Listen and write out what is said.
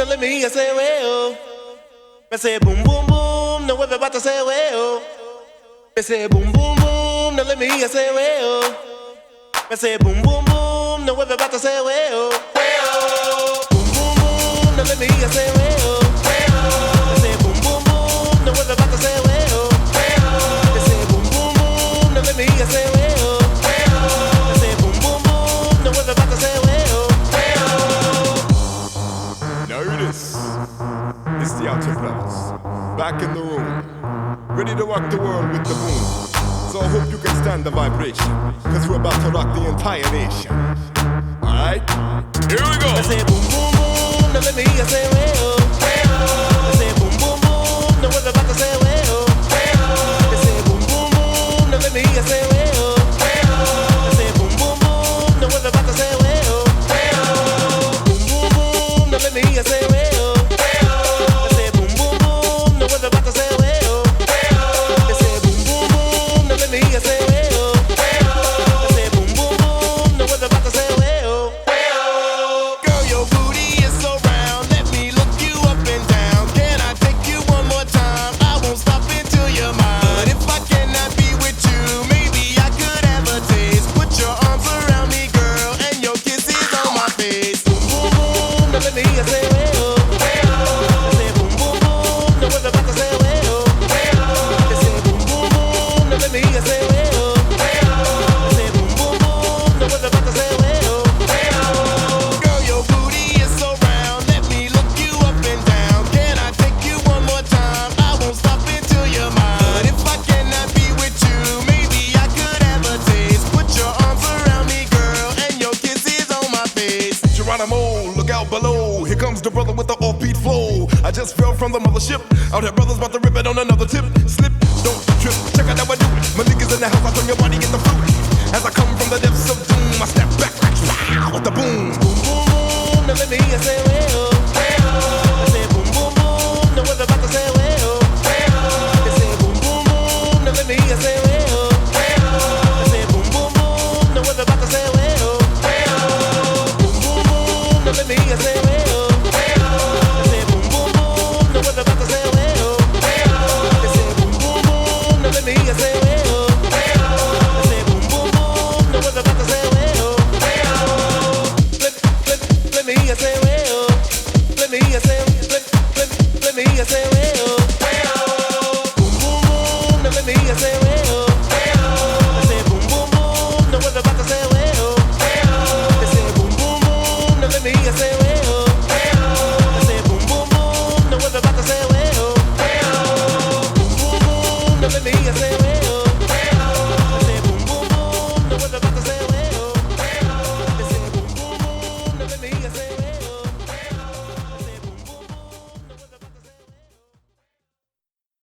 now let me hear you say well. I say boom boom boom, now everybody say well. I say boom boom boom, now let me hear you say well. I say boom boom boom, now everybody say well. Well. Boom boom boom, now let me hear you say well. Well. I say boom boom boom, now everybody say well. Well. I say boom boom boom, now let me hear you say well. Well. I say boom boom boom, now everybody say well. Well. Now hear this. It's the Outhere brothers, back in the room, ready to rock the world with the boom. So I hope you can stand the vibration, cause we're about to rock the entire nation. Alright? Here we go! I say boom boom boom, now let me hear you say well. I say boom boom boom, now everybody say well. I say boom boom boom, now let me hear you say well. I say boom boom boom, now everybody say well. Boom boom boom, now let me hear you say well. Look out below, here comes the brother with the offbeat flow. I just fell from the mothership, Outhere brothers about to rip it on another tip. Slip, don't trip, check out how I do it. My niggas in the house, I turn your body into fluid. As I come from the depths of doom, I step back like wow, with the boom. Boom boom boom, now let me hear you say well. I say boom boom boom, now everybody say well. I say boom boom boom, now let me hear you say well. I say boom boom boom, now everybody say well. Now let me hear you say well. I say boom boom boom, now everybody say well. I say boom boom boom, now let me hear you say well. I say boom boom boom, now everybody say well. Let me hear you say well. Let me hear you say. Let me hear you say.